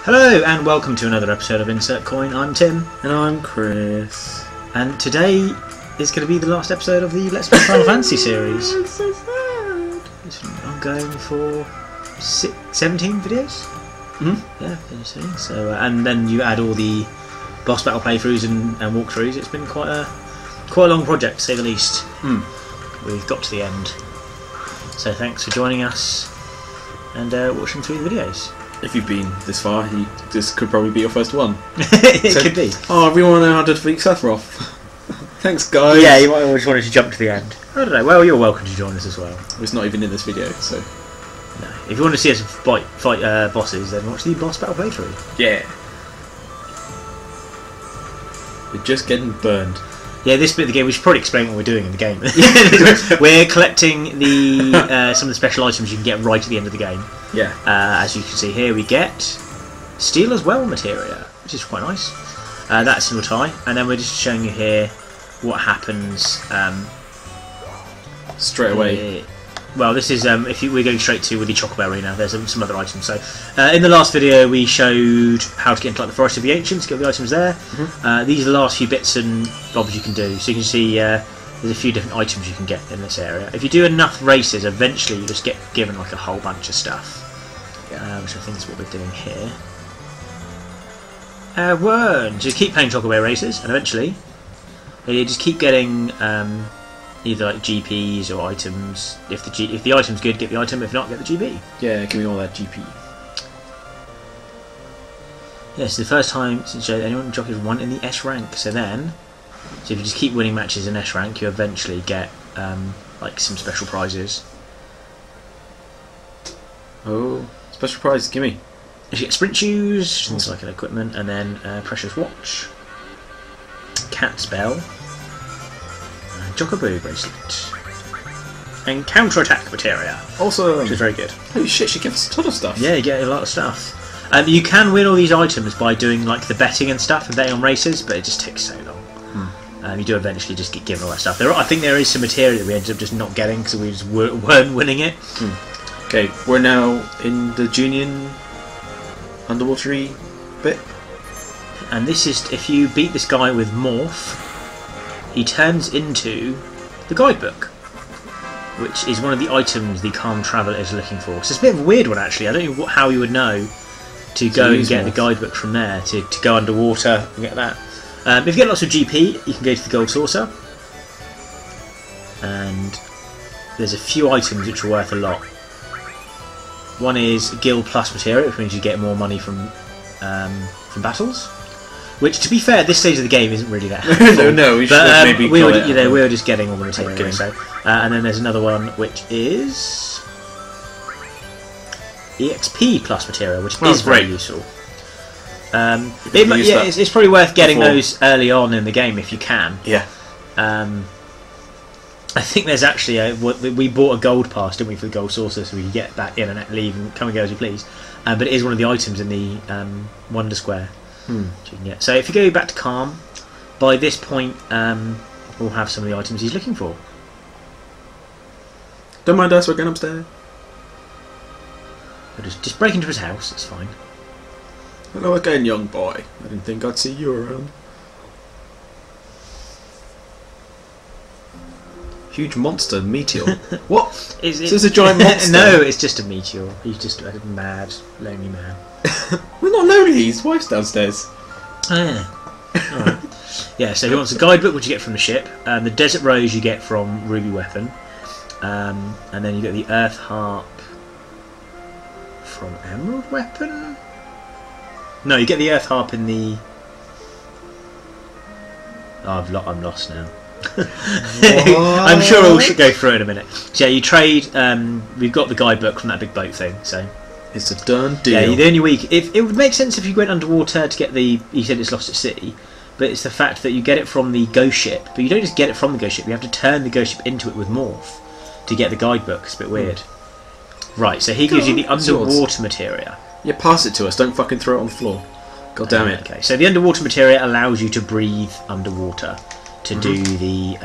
Hello and welcome to another episode of Insert Coin. I'm Tim. And I'm Chris. And today is going to be the last episode of the Let's Play Final Fantasy series. It's so sad. It's been ongoing for 17 videos? Yeah, interesting. So, and then you add all the boss battle playthroughs and walkthroughs. It's been quite a long project, to say the least. We've got to the end. So thanks for joining us and watching through the videos. If you've been this far, this could probably be your first one. It could be. Oh, I really want to know how to defeat Sephiroth. Thanks, guys. Yeah, you might have just wanted to jump to the end. I don't know. Well, you're welcome to join us as well. It's not even in this video, so... No. If you want to see us fight bosses, then watch the boss battle playthrough. Yeah. We're just getting burned. Yeah, this bit of the game, we should probably explain what we're doing in the game. We're collecting the some of the special items you can get right at the end of the game. Yeah. As you can see here, we get Steel as Well materia, which is quite nice. That's single tie, and then we're just showing you here what happens Straight away. Well, this is we're going straight to the Chocobo Arena. There's some other items. So, in the last video, we showed how to get into the Forest of the Ancients. Get the items there. These are the last few bits and bobs you can do. So you can see there's a few different items you can get in this area. If you do enough races, eventually you just get given like a whole bunch of stuff. Which I think is what we're doing here. Just keep playing Chocobo races, and eventually you just keep getting. Either like GPs or items. If the item's good, get the item. If not, get the GP. Yeah, give me all that GP. Yes, the first time since anyone jockey has won in the S rank. So if you just keep winning matches in S rank, you eventually get like some special prizes. Oh, special prize, gimme. You get sprint shoes, things like an equipment, and then precious watch, cat spell. Chocobo bracelet and counter-attack materia, Also, which is very good. Holy shit, she gives us a ton of stuff. Yeah, you get a lot of stuff. You can win all these items by doing like the betting and stuff and betting on races, but it just takes so long. You do eventually just get given all that stuff. I think there is some materia that we ended up just not getting because we just weren't winning it. Okay, we're now in the Junior underwatery bit. And this is if you beat this guy with Morph, he turns into the guidebook, which is one of the items the Calm Traveller is looking for. So it's a bit of a weird one, actually. I don't know how you would know to go and get the guidebook from there, to go underwater and get that. If you get lots of GP, you can go to the Gold Saucer. And there's a few items which are worth a lot. One is Guild Plus materia, which means you get more money from battles. Which, to be fair, at this stage of the game isn't really that helpful. No, we should maybe we were just getting all the material. Okay. So, and then there's another one which is EXP plus material, which is very useful. It's probably worth getting those early on in the game if you can. Yeah. I think there's actually we bought a gold pass, didn't we, for the Gold Saucer, so we could get that in and leave and come and go as you please. But it is one of the items in the Wonder Square. You can get. So if you go back to Calm, by this point we'll have some of the items he's looking for. Don't mind us, we're going upstairs. We'll just break into his house, it's fine. Hello again, young boy. I didn't think I'd see you around. Huge monster, meteor. What? Is this a giant monster? No, it's just a meteor. He's just a mad, lonely man. We're not lonely, his wife's downstairs. Oh, yeah. Alright. Yeah, so he wants a guidebook, which you get from the ship. The Desert Rose you get from Ruby Weapon. And then you get the Earth Harp from Emerald Weapon? No, you get the Earth Harp in the... Oh, I'm lost now. I'm sure we'll go through it in a minute. So yeah, you trade. We've got the guidebook from that big boat thing, so it's a done deal. Yeah, the only week if it would make sense if you went underwater to get the. You said it's lost at sea, but it's the fact that you get it from the ghost ship. But you don't just get it from the ghost ship. You have to turn the ghost ship into it with Morph to get the guidebook. It's a bit weird. Right, so he gives you the underwater materia. Yeah, pass it to us. Don't fucking throw it on the floor. God damn it. Okay, so the underwater materia allows you to breathe underwater to do the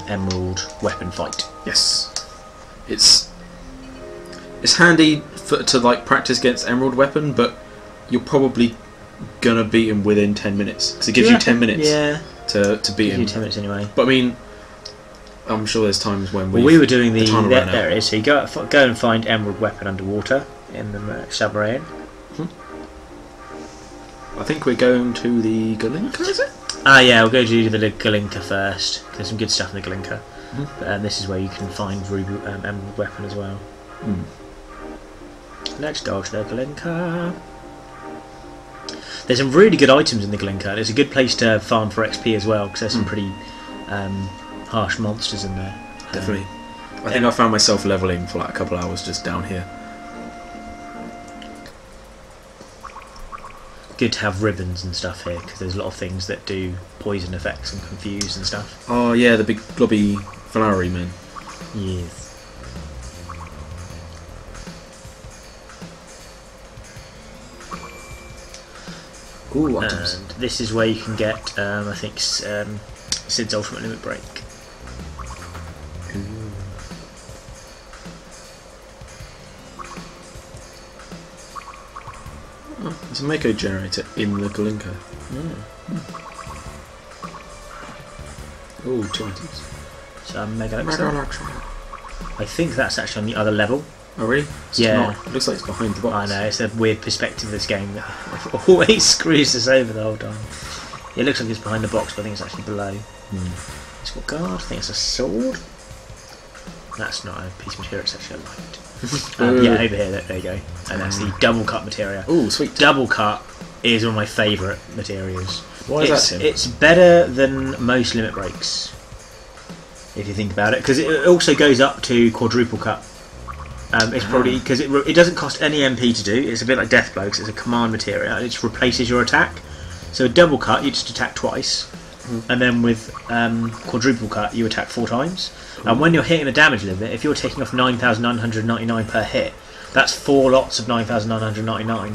Emerald Weapon fight. Yes, it's handy to like practice against Emerald Weapon, but you're probably gonna beat him within 10 minutes because it gives you 10 minutes. Yeah. To beat him. 10 minutes anyway. But I mean, I'm sure there's times when we were doing there it is. So you go and find Emerald Weapon underwater in the submarine. I think we're going to the Galinka, is it? Ah, yeah, we'll go to the Galinka first. There's some good stuff in the Galinka. But this is where you can find Emerald Weapon as well. Let's go to the Galinka. There's some really good items in the Galinka. It's a good place to farm for XP as well, because there's some pretty harsh monsters in there. Definitely. I think I found myself levelling for like a couple of hours just down here. Good to have ribbons and stuff here, because there's a lot of things that do poison effects and confuse and stuff. Oh yeah, the big blobby flowery men. Yes. Ooh, items. And this is where you can get, I think, Sid's Ultimate Limit Break. Oh, there's a Mako generator in the Galinka. Oh, 2 items. So Mega Elixir. I think that's actually on the other level. Oh really? So Yeah. It looks like it's behind the box. I know, it's a weird perspective of this game that always screws us over the whole time. It looks like it's behind the box, but I think it's actually below. It's got guard, I think it's a sword. That's not a piece of material, it's actually a light. Yeah, over here, there you go. And that's the double cut material. Oh, sweet. Double cut is one of my favourite materials. Why is that, Tim? It's better than most limit breaks, if you think about it, because it also goes up to quadruple cut. It's probably because it doesn't cost any MP to do. It's a bit like Deathblow because it's a command material. It just replaces your attack. So a double cut, you just attack twice, and then with quadruple cut, you attack 4 times. And when you're hitting a damage limit, if you're taking off 9,999 per hit, that's 4 lots of 9,999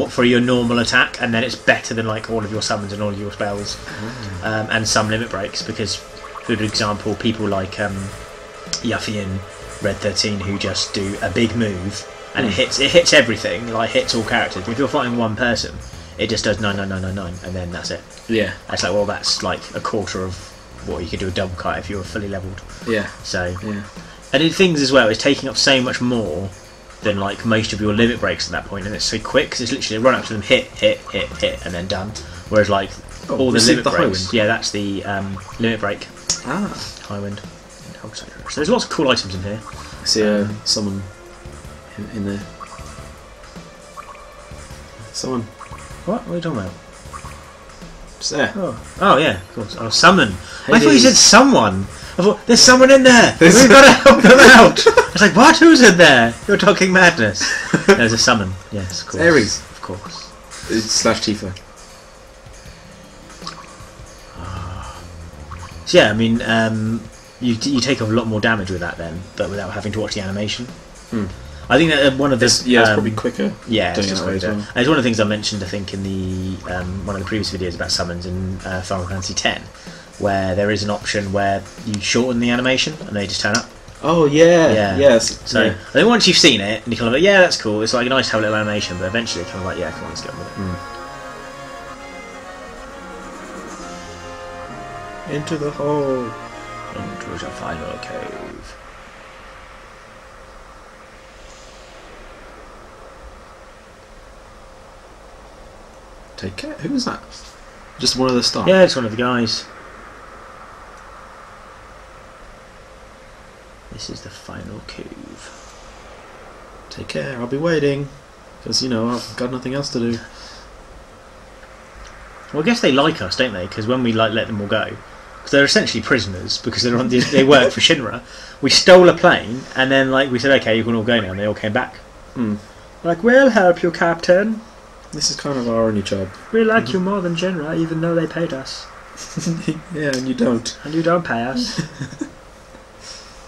for your normal attack, and then it's better than like all of your summons and all of your spells, and some limit breaks. Because, for example, people like Yuffie and Red 13 who just do a big move and it hits everything, like hits all characters. If you're fighting one person, it just does 99999 and then that's it. Yeah. It's like, well, that's like a quarter of what you could do a double cut if you were fully leveled. Yeah. So yeah. And in things as well, it's taking up so much more than like most of your limit breaks at that point, and it's so quick because it's literally run up to them, hit, and then done. Whereas like all the limit breaks, yeah, that's the limit break. High wind. So there's lots of cool items in here. I see someone in there. Someone. What are you talking about? Just there. Oh yeah, of course. Oh, summon. Hey, I thought you said someone. I thought there's someone in there. We've got to help them out. I was like, what? Who's in there? You're talking madness. There's a summon. Yes, of course. Ares, of course. Slash Tifa. So yeah, I mean, you take off a lot more damage with that then, but without having to watch the animation. I think that one of the it's probably quicker. Yeah, doing it that way as well. And it's one of the things I mentioned, I think, in the one of the previous videos about summons in Final Fantasy X, where there is an option where you shorten the animation and they just turn up. Oh yeah, yes. So I think once you've seen it and you're kind of like, yeah, that's cool. It's like nice to have a little animation, but eventually, kind of like, yeah, come on, let's get on with it. Into the hole. Into the final cave. Take care. Who was that? Just one of the staff? Yeah, it's one of the guys. This is the final cave. Take care, I'll be waiting. Because, you know, I've got nothing else to do. Well, I guess they like us, don't they? Because when we like let them all go, because they're essentially prisoners, because they're on they work for Shinra. We stole a plane, and then like we said, okay, you can all go now, and they all came back. Like, we'll help you, Captain. This is kind of our only job. We like you more than Shinra, even though they paid us. Yeah, and you don't. And you don't pay us.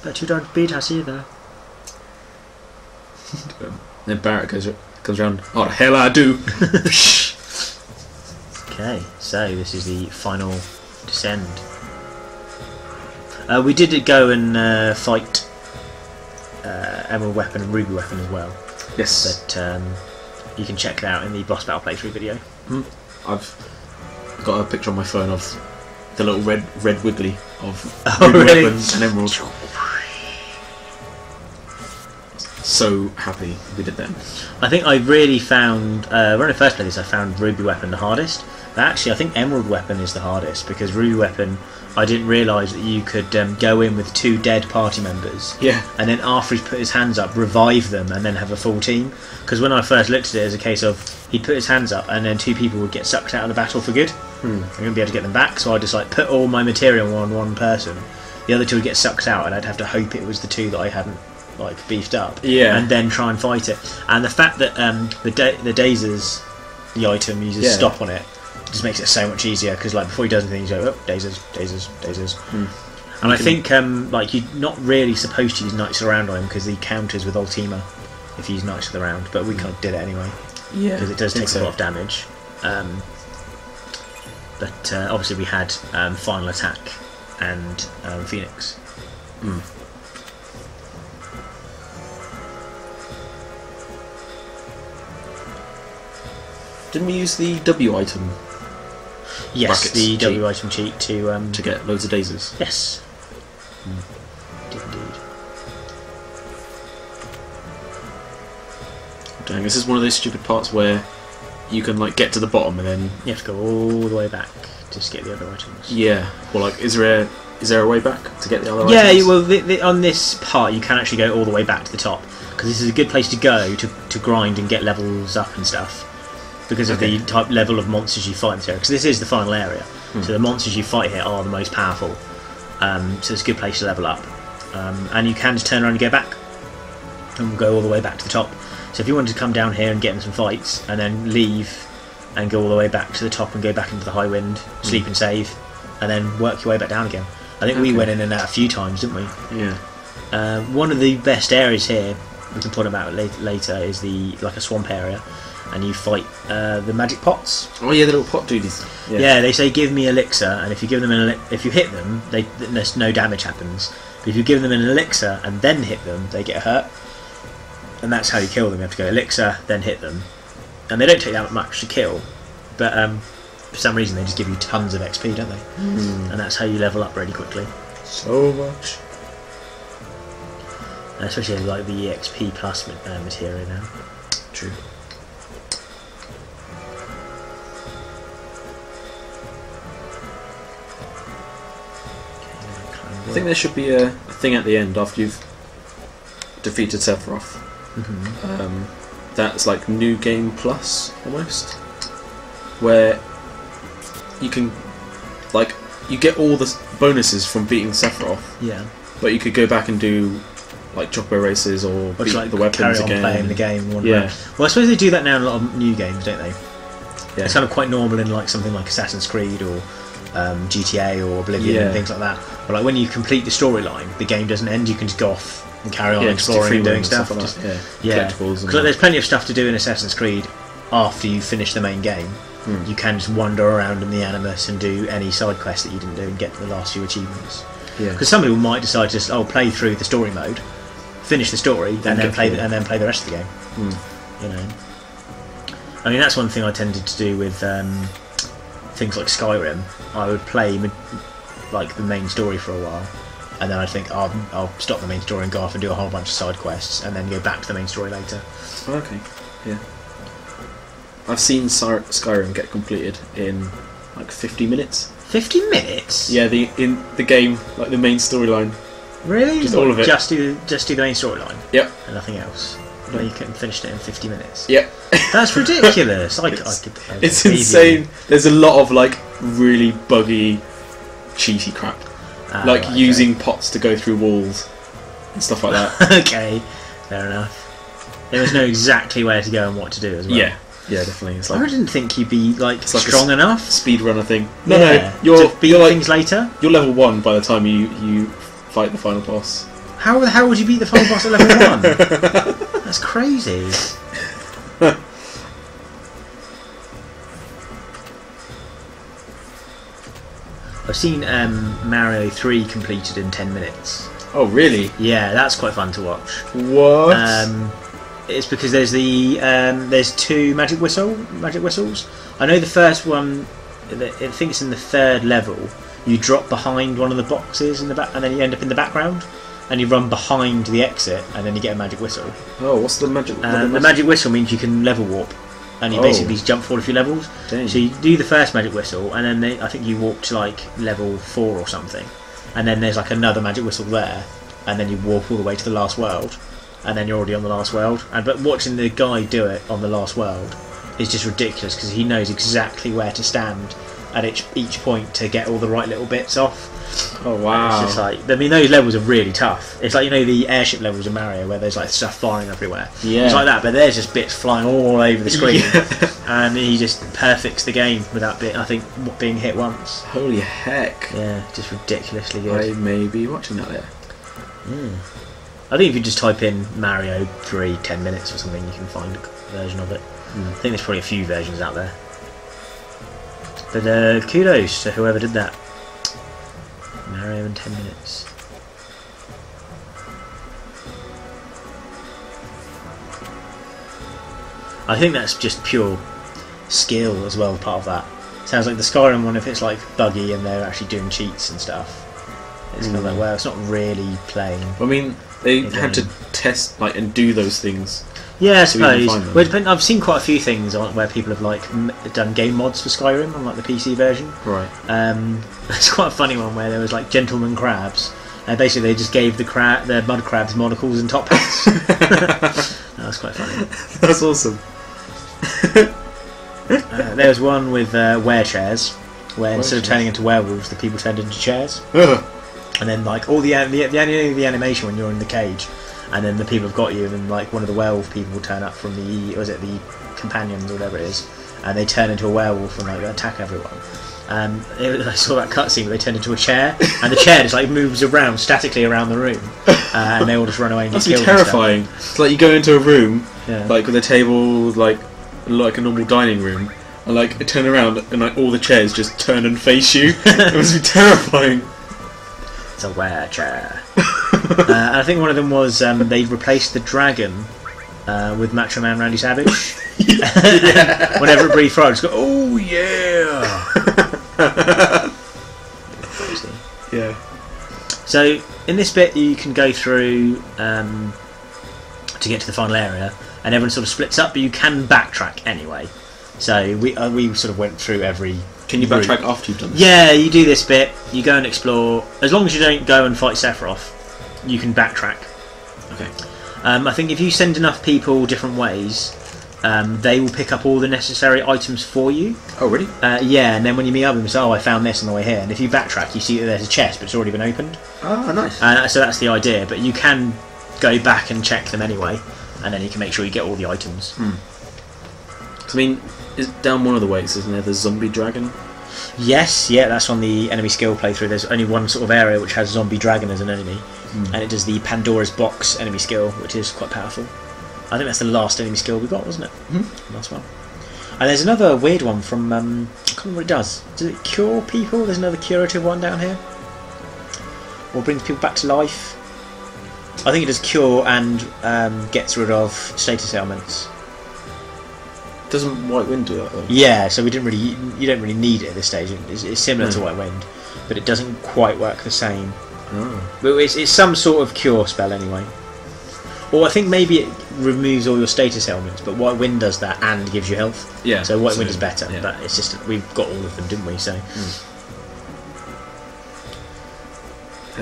But you don't beat us either. Then Barrett comes around. Oh, the hell I do! Okay, so this is the final descend. We did go and fight Emerald Weapon and Ruby Weapon as well. Yes. But you can check that out in the boss battle playthrough video. I've got a picture on my phone of the little red wiggly of Oh, Ruby really? Weapon and Emerald. So happy we did that. I think I really found, when I first played this, I found Ruby Weapon the hardest. But actually, I think Emerald Weapon is the hardest, because Ruby Weapon, I didn't realise that you could go in with 2 dead party members. Yeah. And then after he's put his hands up, revive them and then have a full team. Because when I first looked at it, it was a case of he'd put his hands up and then 2 people would get sucked out of the battle for good. I wouldn't be able to get them back, so I just like put all my material on one person. The other 2 would get sucked out, and I'd have to hope it was the 2 that I hadn't like beefed up. Yeah. And then try and fight it. And the fact that the Dazers, the item uses stop on it, just makes it so much easier, because like before he does anything, you go, oh, Dazers, Dazers, Dazers. And I think like you're not really supposed to use Knights around on him, because he counters with Ultima if you use Knights of the Round, but we kind of did it anyway. Yeah. Because it does take a lot of damage. But obviously we had Final Attack and Phoenix. Didn't we use the W item Yes, brackets the cheat W item cheat to get loads of daisies? yes. Did indeed. Dang, this is one of those stupid parts where you can like get to the bottom and then You have to go all the way back just to get the other items. yeah. Well, like, is there a way back to get the other Yeah, items? well, on this part you can actually go all the way back to the top, because this is a good place to go to grind and get levels up and stuff, because of the type level of monsters you fight here. Because this is the final area, so the monsters you fight here are the most powerful. So it's a good place to level up, and you can just turn around and go back, and go all the way back to the top. So if you wanted to come down here and get in some fights, and then leave and go all the way back to the top and go back into the high wind, sleep and save, and then work your way back down again. I think we went in and out a few times, didn't we? Yeah. One of the best areas here, we can point about later, is like a swamp area, and you fight the magic pots. Oh yeah, the little pot duties. Yeah, they say give me elixir, and if you give them if you hit them, there's no damage happens. But if you give them an elixir and then hit them, they get hurt, and that's how you kill them. You have to go elixir, then hit them, and they don't take that much to kill, but for some reason they just give you tons of XP, don't they? And that's how you level up really quickly. So much. Especially like the EXP plus material now. True. I think there should be a thing at the end after you've defeated Sephiroth. That's like New Game Plus, almost. Where you can, like, you get all the bonuses from beating Sephiroth, Yeah. but you could go back and do like Chocobo races or Which beat like the weapons carry on again. playing the game one Yeah. round. Well, I suppose they do that now in a lot of new games, don't they? Yeah. It's kind of quite normal in like something like Assassin's Creed or GTA or Oblivion and things like that. But like when you complete the storyline, the game doesn't end. You can just go off and carry on just do exploring free and doing roam stuff. like Just- that. yeah. Collectibles and 'Cause there's plenty of stuff to do in Assassin's Creed after you finish the main game. You can just wander around in the Animus and do any side quest that you didn't do and get the last few achievements. yeah. Because some people might decide to just play through the story mode, finish the story, and then get play through it. and then play the rest of the game. You know, I mean that's one thing I tended to do with things like Skyrim. I would play like the main story for a while, and then I'd think I'll stop the main story and go off and do a whole bunch of side quests, and then go back to the main story later. Okay. Yeah. I've seen Skyrim get completed in like 50 minutes. 50 minutes? Yeah, in the game, like the main storyline. Really? Just all of it. Just do the main storyline Yep. and nothing else. No, you couldn't finish it in 50 minutes. Yep. That's ridiculous. I could It's insane. There's a lot of like really buggy, cheaty crap, like right, using pots to go through walls and stuff like that. Okay, fair enough. They must know exactly where to go and what to do as well. Yeah, definitely. It's I like didn't think you'd be like It's like a strong enough. speedrunner thing. Yeah, No, you're to beat you're like things later. you're level 1 by the time you fight the final boss. How the hell would you beat the final boss at level 1? That's crazy. I've seen Mario 3 completed in 10 minutes. Oh really? Yeah, that's quite fun to watch. What? it's because there's two magic whistles. I know the first one. I think it's in the third level. You drop behind one of the boxes in the back, and then you end up in the background, and you run behind the exit, and then you get a magic whistle. Oh, what's the magic? The magic whistle means you can level warp, and you basically jump forward a few levels. Dang. So you do the first magic whistle, and then I think you warp to like level 4 or something, and then there's like another magic whistle there, and then you warp all the way to the last world, and then you're already on the last world. But watching the guy do it on the last world is just ridiculous because he knows exactly where to stand at each point to get all the right little bits off. Oh wow! It's just like, I mean, those levels are really tough. It's like, you know, the airship levels in Mario where there's like stuff flying everywhere. Yeah. It's like that, but there's just bits flying all over the screen, and he just perfects the game without being hit once. Holy heck! Yeah, just ridiculously good. I may be watching that there. I think if you just type in Mario 3 10 minutes or something, you can find a version of it. I think there's probably a few versions out there. But kudos to whoever did that. Mario in 10 minutes. I think that's just pure skill as well, part of that. Sounds like the Skyrim one, if it's like buggy and they're actually doing cheats and stuff, it's kind of like, well, it's not really playing. I mean, they had to test and do those things. Yeah, I So we can suppose. find them. I've seen quite a few things where people have like done game mods for Skyrim on like the PC version. Right. It's quite a funny one where there was like gentleman crabs, and basically they just gave the mud crabs monocles and top hats. That was quite funny. That's awesome. There was one with were-chairs, where instead of turning into werewolves, the people turned into chairs. And then like all the animation when you're in the cage, and then the people have got you, and then like one of the werewolf people will turn up from the companions or whatever it is, and they turn into a werewolf and like attack everyone. I saw that cutscene where they turned into a chair, and the chair just like moves around statically around the room, and they all just run away and get That's killed. terrifying. It's like you go into a room, Yeah. like with a table, like a normal dining room, and like turn around and like all the chairs just turn and face you. It must be terrifying. It's a were-chair. I think one of them was they replaced the dragon with Macho Man Randy Savage. Whenever it breathed fire, just go, oh yeah! Crazy. Yeah. So in this bit you can go through to get to the final area, and everyone sort of splits up, but you can backtrack anyway. So we sort of went through every. Can you backtrack after you've done this? Yeah, you do this bit, you go and explore. As long as you don't go and fight Sephiroth, you can backtrack. Okay. I think if you send enough people different ways, they will pick up all the necessary items for you. Oh, really? Yeah, and then when you meet up with them, say, oh, I found this on the way here. And if you backtrack, you see that there's a chest, but it's already been opened. Oh, nice. So that's the idea, but you can go back and check them anyway, and then you can make sure you get all the items. I mean, is down one of the ways, isn't there? The zombie dragon. Yes, yeah, that's on the enemy skill playthrough. There's only one sort of area which has zombie dragon as an enemy, and it does the Pandora's box enemy skill, which is quite powerful. I think that's the last enemy skill we got, wasn't it? Last one. And there's another weird one from I can't remember what it does. Does it cure people? There's another curative one down here, or brings people back to life. I think it does cure and gets rid of status ailments. Doesn't White Wind do that though? Yeah, so you don't really need it at this stage. It's similar to White Wind, but it doesn't quite work the same. Oh. But it's some sort of cure spell anyway. Or I think maybe it removes all your status ailments, but White Wind does that and gives you health. Yeah. So White Wind is better, yeah. but it's just we've got all of them, didn't we? So.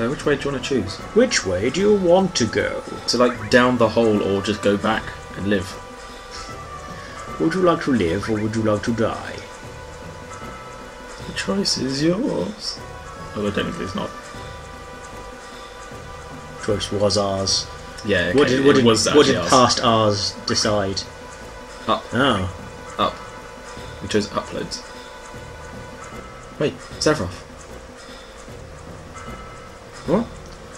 Which way do you want to choose? Which way do you want to go? So like down the hole or just go back and live? Would you like to live or would you like to die? The choice is yours. Oh, technically it's not. Choice was ours. Yeah, okay. What did ours. past ours decide? Up. Oh. Up. We chose uploads. Wait, Sephiroth. What?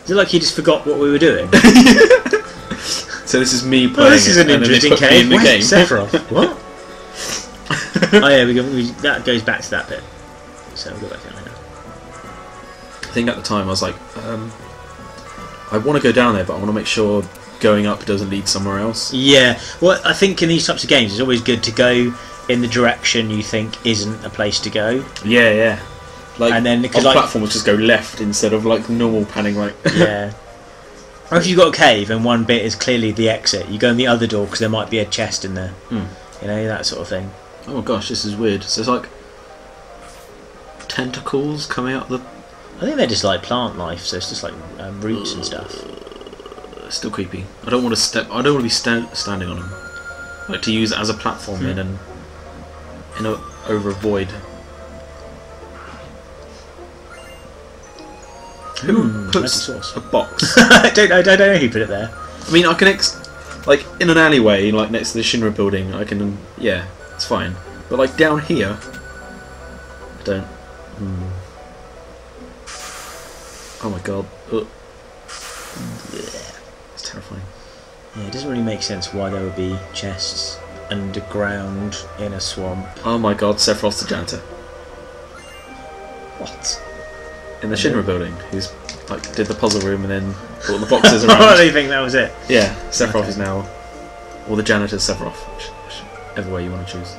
Is it like he just forgot what we were doing? So this is me playing. Oh, this is an interesting cave. In the game. Sephiroth. What? Oh yeah, that goes back to that bit. So we'll go back down there. I think at the time I was like, I want to go down there, but I want to make sure going up doesn't lead somewhere else. Yeah. Well, I think in these types of games, it's always good to go in the direction you think isn't a place to go. Yeah, yeah. Like, And then- 'cause, on like- platforms just go left instead of like normal panning right. Yeah. Or if you've got a cave and one bit is clearly the exit, you go in the other door because there might be a chest in there. Hmm. You know, that sort of thing. Oh my gosh, this is weird. So it's like tentacles coming out of the. I think they're just like plant life, so it's just like roots and stuff. Still creepy. I don't want to step. I don't want to be standing on them. Like to use it as a platform over a void. Who puts magic sauce. a box? I don't know who put it there. I mean, I can like in an alleyway, like next to the Shinra building. I can, yeah, it's fine. But like down here, I don't. Oh my god, ugh. It's terrifying. Yeah, it doesn't really make sense why there would be chests underground in a swamp. Oh my god, Sephiroth's the janitor What? in the Shinra building. Who's like did the puzzle room and then brought the boxes Oh, around. do you think that was it? Yeah, Sephiroth Okay. is now, or the janitor's Sephiroth, whichever way you want to choose.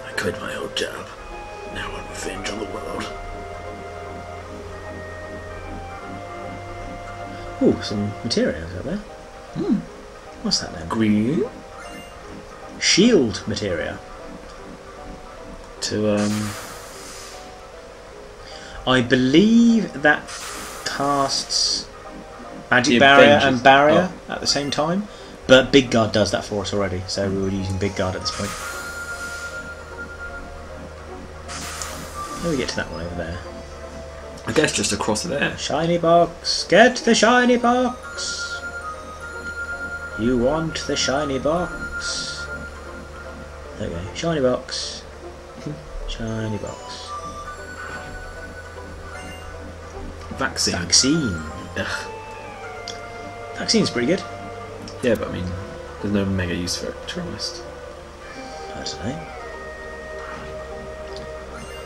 I quit my old job. Now I'm revenge on the world. Ooh, some materials out there. What's that then? Green Shield materia. to I believe that casts magic The barrier Avengers. and barrier at the same time. But Big Guard does that for us already, so we were using Big Guard at this point. How do we get to that one over there? I guess just across there. Shiny box! Get the shiny box! You want the shiny box? There we go. Shiny box. Shiny box. Vaccine. Vaccine. Ugh. Vaccine's pretty good. Yeah, but I mean, there's no mega use for it, to be honest. Personally.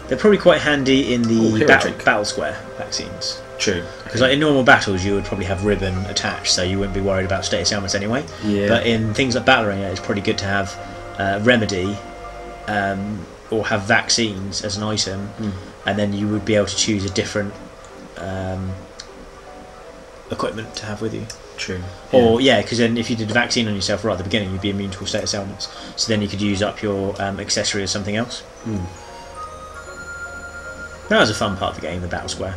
They're probably quite handy in Ooh, the hero drink. battle square vaccines. True. Because like in normal battles you would probably have ribbon attached, so you wouldn't be worried about status ailments anyway. Yeah. But in things like Battle Arena, it's probably good to have remedy or have vaccines as an item, and then you would be able to choose a different equipment to have with you. True. Or because then if you did a vaccine on yourself right at the beginning, you'd be immune to all status ailments. So then you could use up your accessory as something else. That was a fun part of the game, the battle square.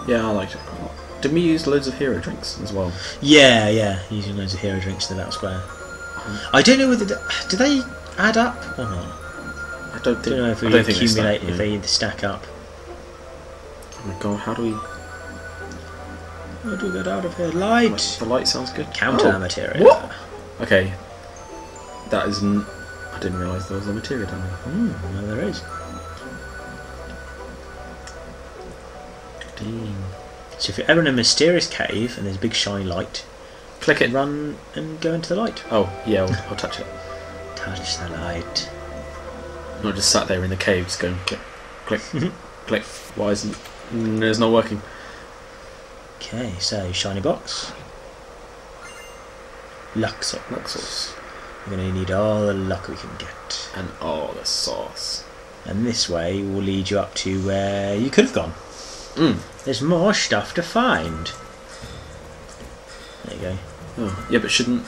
Yeah, I liked it quite a lot. Did we use loads of hero drinks as well? Yeah, using loads of hero drinks in the battle square. I don't know whether do they add up or not. I don't think. I don't know if I we don't think they accumulate, stack, if they stack up. Oh my god, how do we? How do we get out of here? Light! The light sounds good. Counter Oh, material. what? Okay. That isn't. I didn't realise there was a materia down there. Well, there is. Dang. So if you're ever in a mysterious cave and there's a big shiny light, Click it. run and go into the light. Oh yeah, I'll touch it. Touch the light. Not just sat there in the cave, just going click, click, click. Why isn't? It's not working. Okay, so shiny box. Luck sauce. Luxus. We're going to need all the luck we can get. And all the sauce. And this way will lead you up to where you could have gone. There's more stuff to find. There you go. Oh, yeah, but shouldn't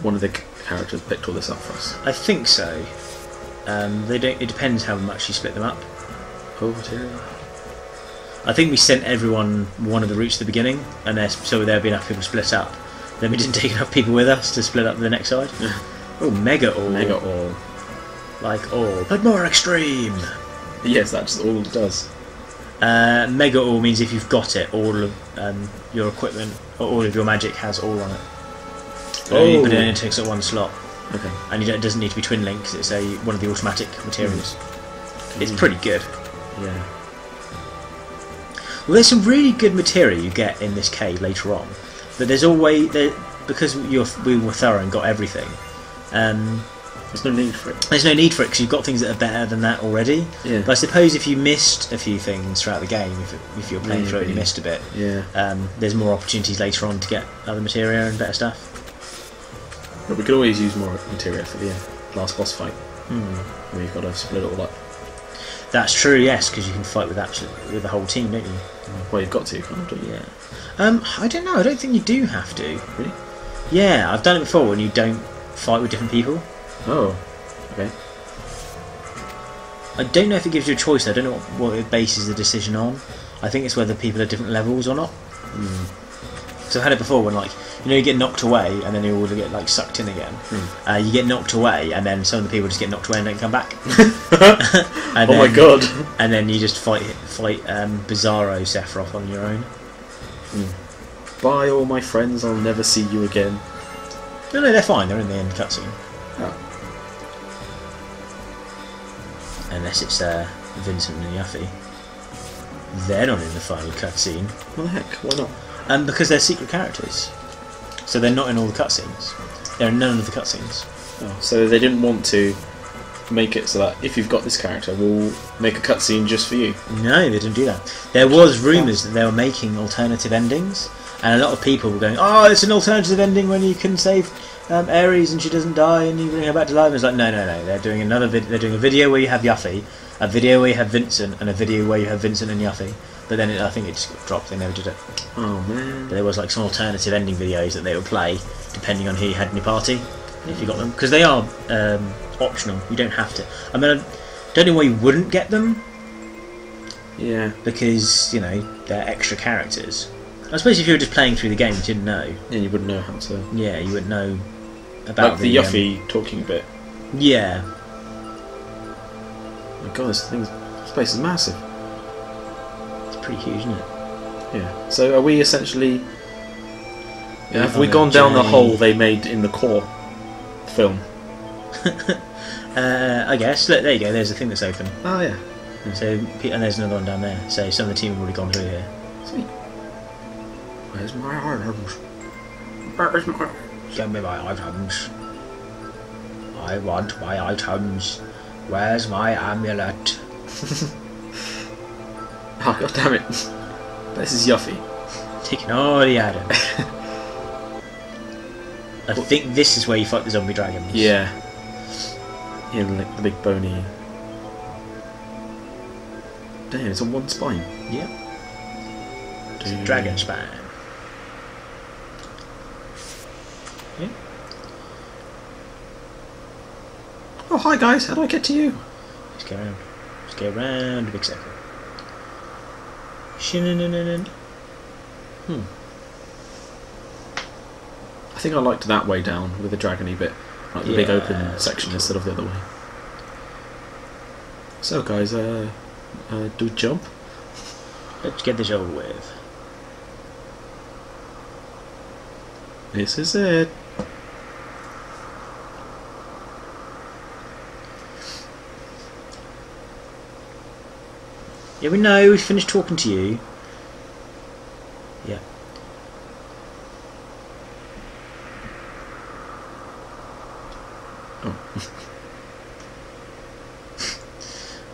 one of the characters picked all this up for us? I think so. They don't. It depends how much you split them up. Oh, materia. I think we sent everyone one of the routes at the beginning, and so there'd be enough people to split up. Then we didn't take enough people with us to split up the next side. Oh, mega ore. Mega all. Like all, but more extreme. Yes, that's all it does. Mega ore means if you've got it, all of your equipment, or all of your magic has all on it. But it only takes up one slot. Okay. And it doesn't need to be twin links, it's one of the automatic materials. It's pretty good. Yeah. Well, there's some really good material you get in this cave later on, but there's always because we were thorough and got everything. There's no need for it. There's no need for it because you've got things that are better than that already. Yeah. But I suppose if you missed a few things throughout the game, if you're playing through it and you missed a bit, there's more opportunities later on to get other materia and better stuff. But we could always use more materia for the last boss fight. Where you've got to split it all up. That's true, yes, because you can fight with the whole team, don't you? Well, you've got to, kind of, don't you? Yeah. I don't know. I don't think you do have to. Really? Yeah, I've done it before when you don't fight with different people. Oh, okay. I don't know if it gives you a choice. I don't know what it bases the decision on. I think it's whether people are different levels or not. So I've had it before when, like, you get knocked away and then you all get like sucked in again. You get knocked away and then some of the people just get knocked away and don't come back. Oh my god! And then you just fight Bizarro Sephiroth on your own. Bye, all my friends. I'll never see you again. No, they're fine. They're in the end cutscene. Oh. Unless it's Vincent and Yuffie. They're not in the final cutscene. What the heck? Why not? Because they're secret characters. So they're not in all the cutscenes. They're in none of the cutscenes. Oh, so they didn't want to make it so that if you've got this character, we'll make a cutscene just for you. No, they didn't do that. There was rumours that they were making alternative endings, and a lot of people were going, "Oh, it's an alternative ending when you can save Ares and she doesn't die and you bring her back to life." And it's like, no. They're doing another. They're doing a video where you have Yuffie, a video where you have Vincent, and a video where you have Vincent and Yuffie. But then I think it just got dropped. They never did it. Oh man! But there was like some alternative ending videos that they would play depending on who you had in your party, if you got them, because they are optional. You don't have to. I mean, I don't know why you wouldn't get them. Yeah. Because they're extra characters. I suppose if you were just playing through the game, you didn't know. Yeah, you wouldn't know how to. Yeah, you wouldn't know about like the Yuffie talking bit. Yeah. Oh my god, this place is massive. Pretty huge, isn't it? Yeah. So are we essentially? Yeah, have we gone down the hole they made in the core film? I guess. Look, there you go. There's a thing that's open. Oh yeah. So and there's another one down there. So some of the team have already gone through here. Sweet. Where's my items? Where's my? Give me my items. I want my items. Where's my amulet? Oh god damn it! This is Yuffie. Taking all the items. I think this is where you fight the zombie dragons. Yeah. Yeah, like the big bony. Damn, it's on one spine. Yep. It's a dragon spine. Yeah. Oh hi guys, how do I get to you? Let's go around. Let's go around a big circle. I think I liked that way down with the dragony bit, like the big open section instead of the other way. So guys, do jump. Let's get this over with. This is it. Yeah, we know. We finished talking to you. Yeah. Oh.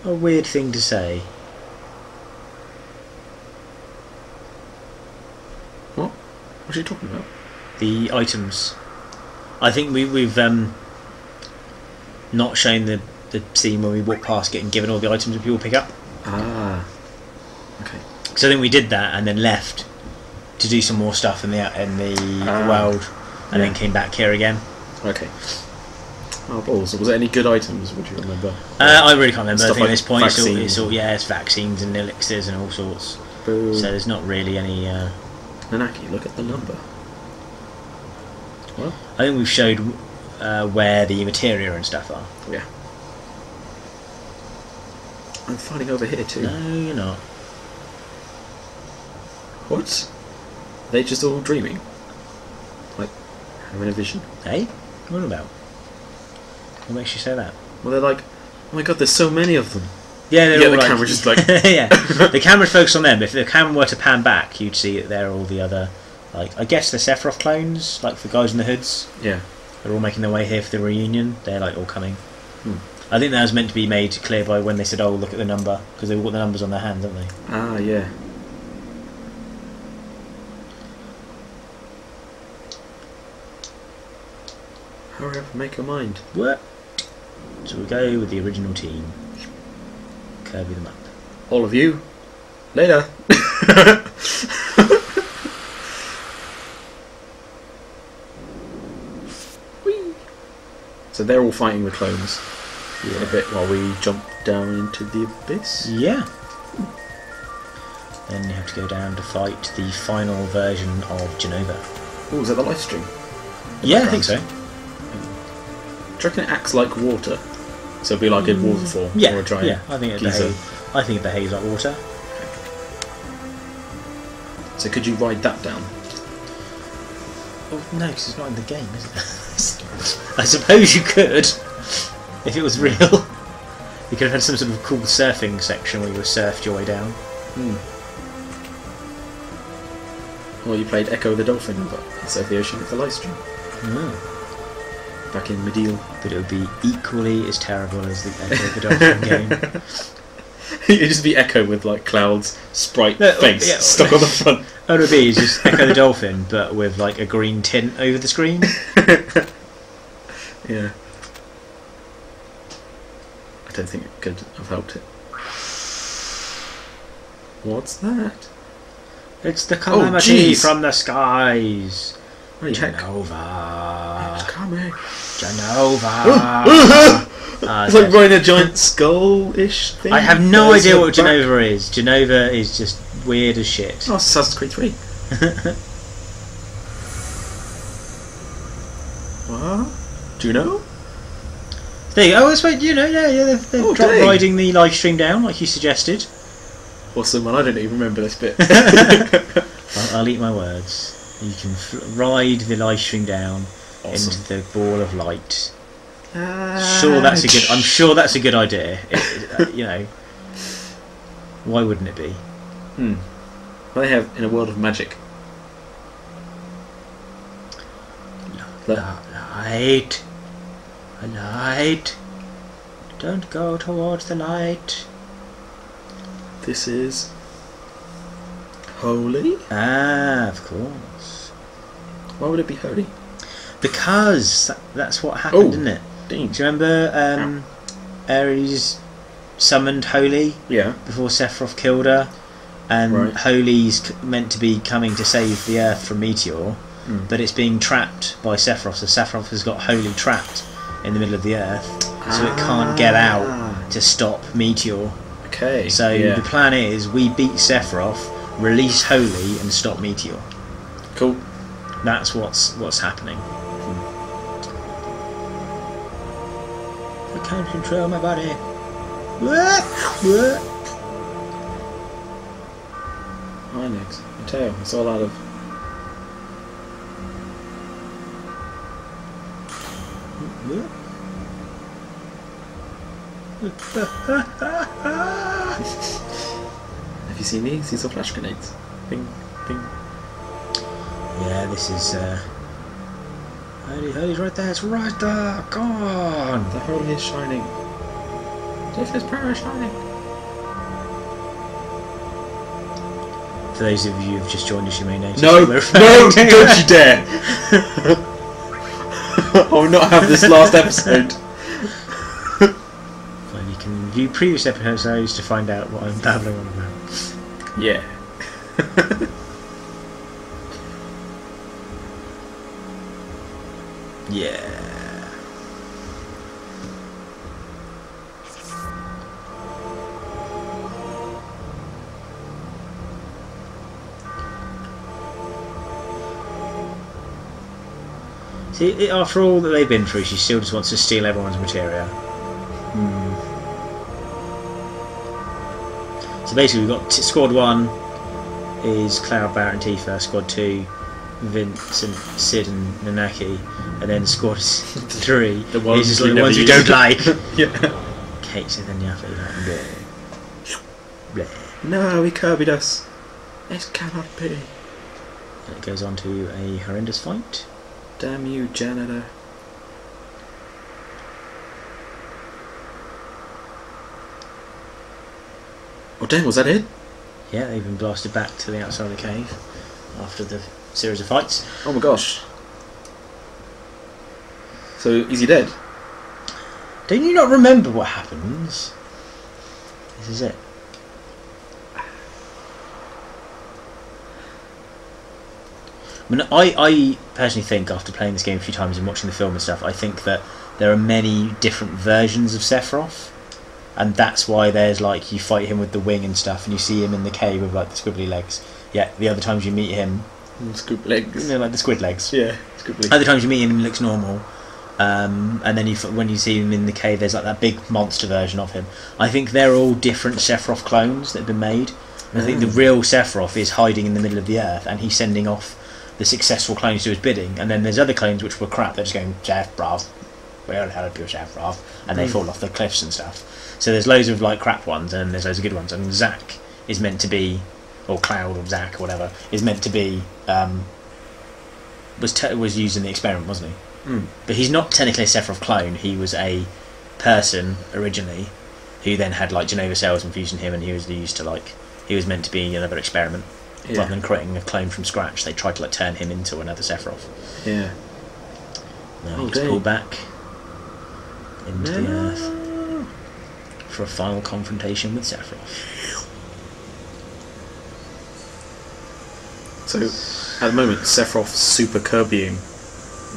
A weird thing to say. What? What are you talking about? The items. I think we've not shown the scene where we walk past getting given all the items that people pick up. Ah. Okay. So I think we did that and then left to do some more stuff in the world, and then came back here again. Okay. Oh balls! Was there any good items? Would you remember? I really can't remember. I Stuff think like at this point vaccines. it's vaccines and elixirs and all sorts. Boom. So there's not really any. Nanaki, look at the number. What? I think we've showed where the materia and stuff are. Yeah. I'm fighting over here too. No, you're not. What? Are they just all dreaming? Like, having a vision? Hey, what about? What makes you say that? Well, they're like, oh my god, there's so many of them. Yeah, they're Yeah, all the like, camera's just like... yeah, the camera's focused on them. If the camera were to pan back, you'd see that they're all the other, like, I guess the Sephiroth clones, like the guys in the hoods. Yeah. They're all making their way here for the reunion. They're like all coming. Hmm. I think that was meant to be made clear by when they said, "Oh, look at the number," because they've all got the numbers on their hands, haven't they? Ah, yeah. Hurry up and make your mind. What? So we go with the original team. Kirby the map. All of you. Later. Whee! So they're all fighting the clones in a bit while we jump down into the abyss. Yeah. Then you have to go down to fight the final version of Jenova. Oh, is that the life stream? Yeah, I think so. Do you reckon it acts like water? So it'd be like a waterfall Yeah, or a giant yeah. I think geyser. I think it behaves like water. So could you ride that down? Well, no, because it's not in the game, is it? I suppose you could, if it was real. You could have had some sort of cool surfing section where you were surfed your way down. Hmm. Well, you played Echo the Dolphin, but instead of the ocean, it's the live stream. Mm. Back in Medieval. But it would be equally as terrible as the Echo the Dolphin game. It'd just be Echo with like Cloud's sprite No, face yeah. stuck on the front. Oh, it would be just Echo the Dolphin, but with like a green tint over the screen. Yeah. I don't think it could have helped it. What's that? It's the calamity jeez. from the skies. Holy heck. Jenova. It's coming. Genova. It's like riding a giant skull-ish thing. I have no There's idea a what back- Genova is. Genova is just weird as shit. Oh, it's Assassin's Creed 3. What? Do you know? There you go. Oh, that's right. You know, yeah, they've Oh, dropped dang. riding the live stream down like you suggested. Awesome, and I don't even remember this bit. I'll eat my words. You can ride the live stream down Awesome. into the ball of light. Sure, that's a good. I'm sure that's a good idea. You know, why wouldn't it be? Hmm. What they have in a world of magic? Light, a light. Don't go towards the light. This is holy. Ah, of course. Why would it be holy? Because that's what happened, Oh. didn't it? Dean. Do you remember Ares summoned Holy Yeah. before Sephiroth killed her, and Right. Holy's meant to be coming to save the Earth from Meteor, Mm. but it's being trapped by Sephiroth. So Sephiroth has got Holy trapped in the middle of the Earth, so it can't get out to stop Meteor. Okay. So yeah. the plan is we beat Sephiroth, release Holy, and stop Meteor. Cool. That's what's happening. I can't control my body. What? Hind legs. Your tail. It's all out of. Have you seen these? These are flash grenades. Bing, bing. Yeah, this is. Holy's right there. It's right there. Go on. The holy is shining. Jesus' prayer is shining. For those of you who've just joined us, you may notice. No, we're no, referring to- don't you dare! I will not have this last episode. Well, you can view previous episodes to find out what I'm babbling on about. Yeah. Yeah. See, after all that they've been through, she still just wants to steal everyone's materia. So basically, we've got Squad 1 is Cloud, Barrett, and Tifa. Squad 2, Vincent, Sid, and Nanaki. And then Squad 3 The ones is just we the never ones you use. don't like. Yeah. Okay, so then you have to be like, bleh. Bleh. No, he Kirby'd us. This cannot be. And it goes on to a horrendous fight. Damn you, janitor. Oh damn, was that it? Yeah, they've been blasted back to the outside of the cave after the series of fights. Oh my gosh. So, is he dead? Don't you not remember what happens? This is it. I mean, I personally think, after playing this game a few times and watching the film and stuff, I think that there are many different versions of Sephiroth, and that's why there's like, you fight him with the wing and stuff, and you see him in the cave with like the squibbly legs. Yeah, the other times you meet him, Squid legs. you know, like the squid legs. Yeah, squibbly. Other times you meet him, he looks normal. And then when you see him in the cave, there's like that big monster version of him. I think they're all different Sephiroth clones that have been made. And I think the real Sephiroth is hiding in the middle of the earth, and he's sending off the successful clones to his bidding. And then there's other clones which were crap. They're just going, Sephiroth, where the hell are your Sephiroth? And they fall off the cliffs and stuff. So there's loads of like crap ones, and there's loads of good ones. And Zack is meant to be, or Cloud or Zack or whatever, is meant to be was used in the experiment, wasn't he? But he's not technically a Sephiroth clone. He was a person originally who then had like Genova cells infused in him, and he was used to like, he was meant to be another experiment. Yeah. Rather than creating a clone from scratch, they tried to like turn him into another Sephiroth. Yeah. Now he gets pulled back into the earth for a final confrontation with Sephiroth. So, at the moment, Sephiroth's super Kirbying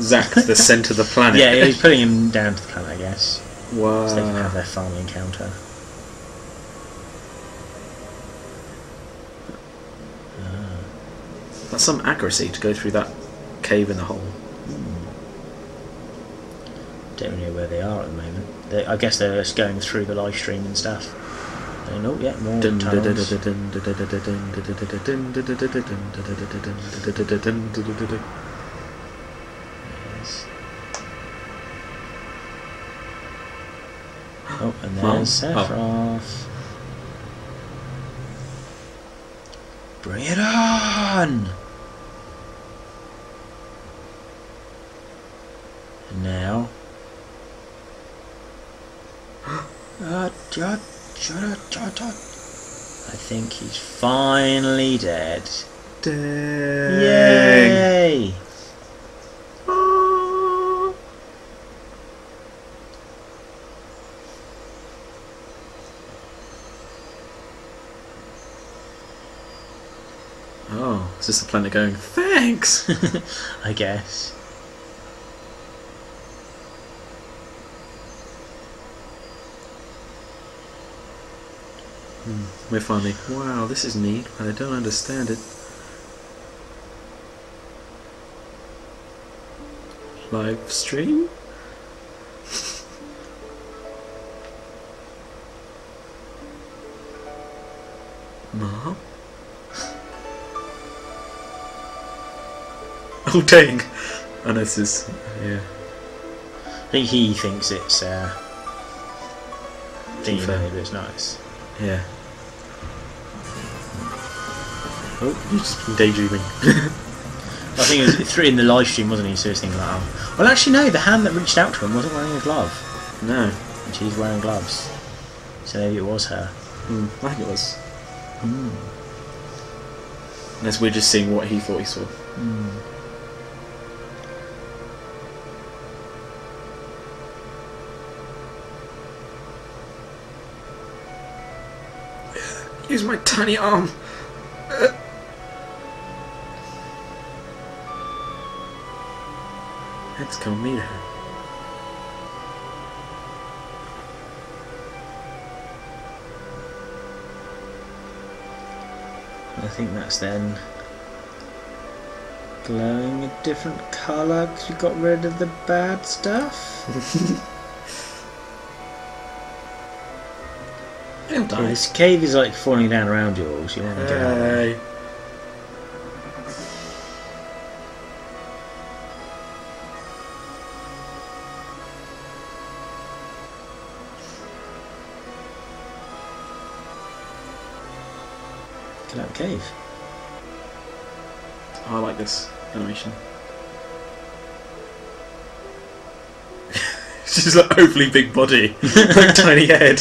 Zack's the centre of the planet. Yeah, he's putting him down to the planet, I guess, Wow. so they can have their final encounter. That's some accuracy to go through that cave in the hole. Don't really know where they are at the moment. I guess they're just going through the live stream and stuff. And oh yeah, more tunnels. Yes. Oh, and there's Sephiroth. Bring it on! And now... I think he's finally dead. Dang. Yay! Oh, it's just the planet going, thanks! I guess. We're finally, wow, this is neat, but I don't understand it. Live stream? Mom? Oh dang! Oh no, this is, yeah. I think he thinks it's thing you know, but it's nice. Yeah. Oh, you've just been daydreaming. I think it was in the live stream, wasn't he? So he was thinking like, oh. Well, actually, no. The hand that reached out to him wasn't wearing a glove. No. And she's wearing gloves. So maybe it was her. I think it was. Unless we're just seeing what he thought he saw. Use my tiny arm. Let's go meet her. I think that's then glowing a different colour because we got rid of the bad stuff. He'll die. This cave is like falling down around you all, so you want to get out of there. Hey. Get out of the cave. Oh, I like this animation. She's like overly big body, like tiny head.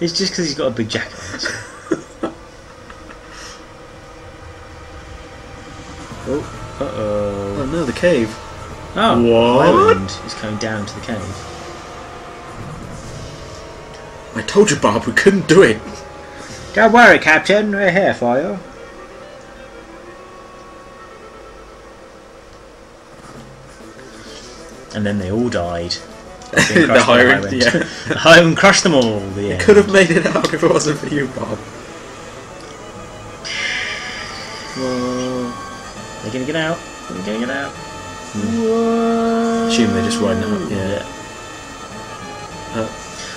It's just because he's got a big jacket on. So. Oh no, the cave. Oh, What? Highland is coming down to the cave. I told you, Bob, we couldn't do it. Don't worry, Captain. We're here for you. And then they all died. The Highland, yeah. The Highland crushed them all. The Could have made it out if it wasn't for you, Bob. They're gonna get out. They're gonna get out. Assume they're just riding out. Yeah.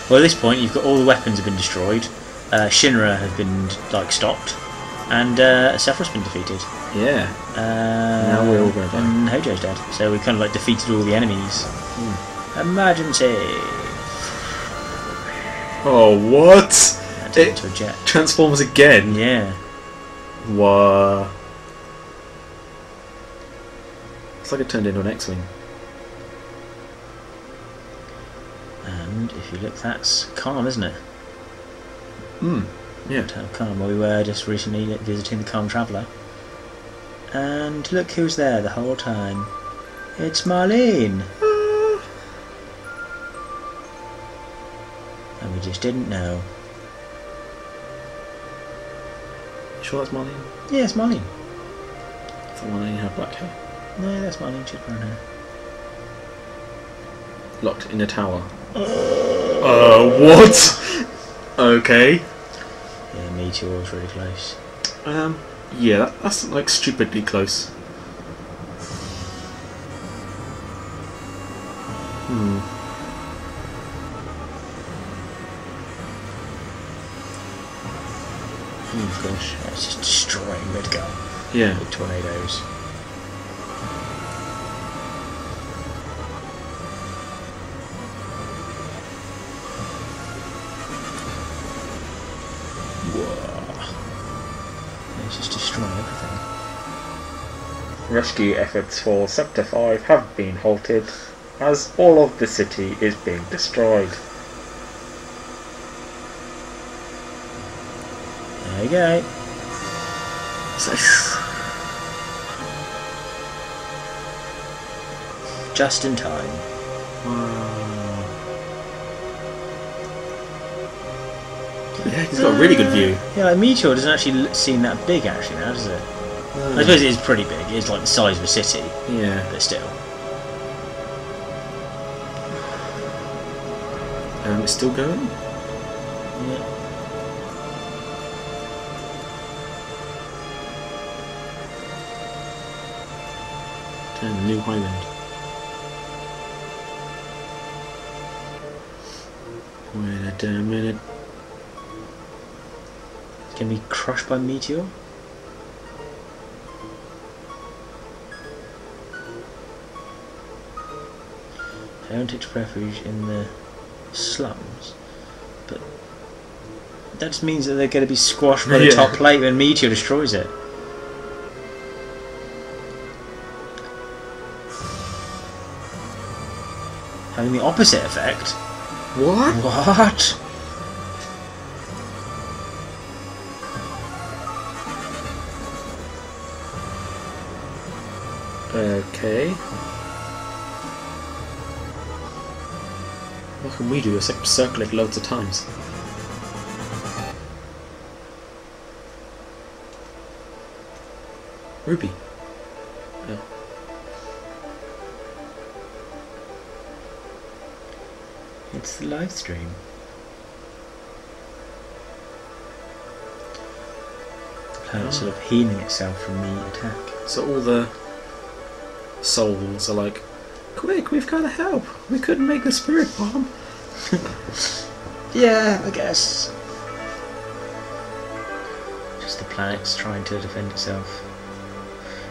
Well, at this point, you've got all the weapons have been destroyed. Shinra has been stopped, and Sephiroth's been defeated. Yeah. Now we're all going to die. And Hojo's dead. So we kind of defeated all the enemies. Emergency. Oh, what? That turned into a jet. Transforms again. Yeah. Wow. It's like it turned into an X-wing. And if you look, that's Calm, isn't it? Yeah. Calm. Well, we were just recently visiting the Calm Traveller. And look who's there the whole time. It's Marlene. And we just didn't know. Sure that's Marlene? Yeah, it's Marlene. I thought Marlene had black hair. No, that's Marlene. She's brown hair. Locked in a tower. What? Okay. Yeah, Meteor's really close. Yeah, that's like stupidly close. Oh gosh, it's just destroying Midgar Yeah. with tornadoes. It's just destroying everything. Rescue efforts for Sector 5 have been halted as all of the city is being destroyed. There you go. Just in time. Yeah, he's got a really good view. Yeah, like Meteor doesn't actually seem that big actually now, does it? I suppose it is pretty big. It's like the size of a city, Yeah. but still. It's still going? Yeah. And New Highland. Wait a minute. Can be crushed by Meteor? Heritage refuge in the slums, but that just means that they're going to be squashed by the Yeah. top plate when Meteor destroys it. Having the opposite effect. What? What? Okay. What can we do except circle it loads of times? Ruby. Oh. It's the live stream. The planet's sort of healing itself from the attack. So all the souls are like, quick, we've got to help. We couldn't make the spirit bomb. Yeah, I guess. Just the planet's trying to defend itself.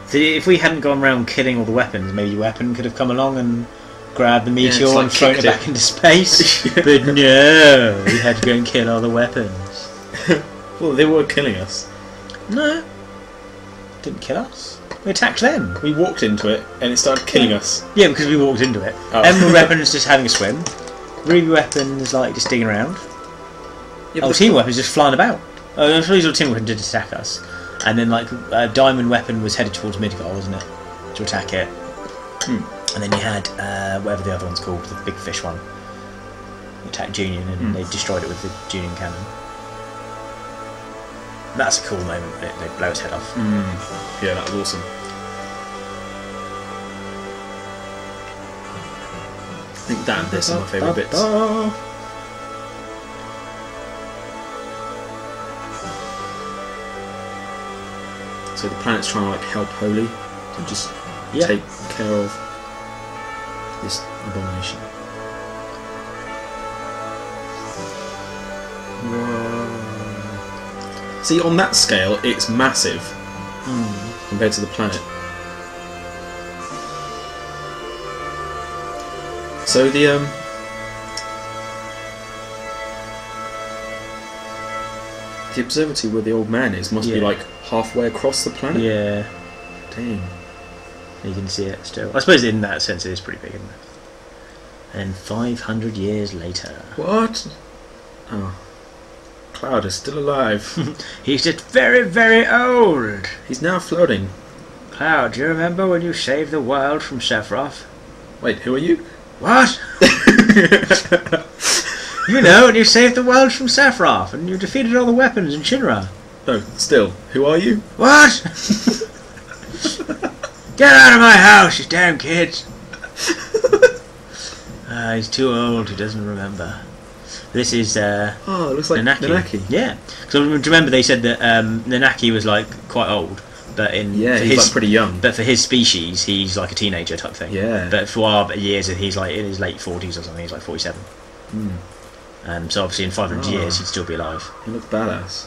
See, if we hadn't gone around killing all the weapons, maybe Weapon could have come along and grabbed the meteor it's like and thrown it kicked back it. into space. But no, we had to go and kill all the weapons. Well, they were killing us. No, didn't kill us. We attacked them. We walked into it and it started killing us. Yeah, because we walked into it. Oh. Emerald Weapon's just having a swim. Ruby Weapon's like just digging around. Yeah, Oh, but team weapons just flying about. Oh, I'm sure these were team weapons did attack us. And then, like, diamond weapon was headed towards Midgar, wasn't it? To attack it. And then you had, whatever the other one's called, the big fish one. Attacked Junior, and they destroyed it with the Junior cannon. That's a cool moment. They blow its head off. Yeah, that was awesome. I think that and this are my favourite bits. So the planet's trying to like help Holy to just take care of this abomination. Whoa. See, on that scale, it's massive compared to the planet. So the observatory where the old man is must be like halfway across the planet. Yeah. Dang. You can see it still. I suppose in that sense it is pretty big, isn't it? And 500 years later. What? Oh. Cloud is still alive. He's just very, very old. He's now floating. Cloud, do you remember when you saved the world from Sephiroth? Wait, who are you? What? You know, and you saved the world from Sephiroth, and you defeated all the weapons in Shinra. No, still, who are you? What? Get out of my house, you damn kids! He's too old, he doesn't remember. This is oh, it looks like Nanaki. Yeah. So remember they said that Nanaki was like quite old, but he's like pretty young. But for his species, he's like a teenager type thing. Yeah. But for our years, he's like in his late 40s or something. He's like 47. So obviously in 500 years, he'd still be alive. He looks badass.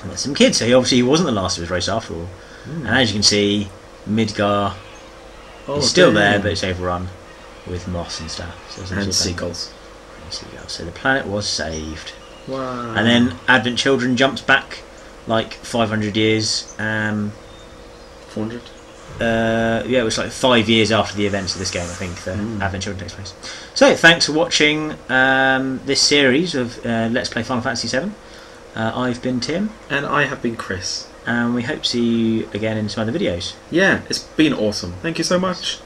And there's some kids, so he wasn't the last of his race after all. And as you can see, Midgar is still there, but it's overrun with moss and stuff. So and seagulls. So the planet was saved. Wow. And then Advent Children jumps back like 500 years. 400? Yeah, it was like 5 years after the events of this game, I think, the Advent Children takes place. So thanks for watching this series of Let's Play Final Fantasy VII. I've been Tim. And I have been Chris. And we hope to see you again in some other videos. Yeah, it's been awesome. Thank you so much.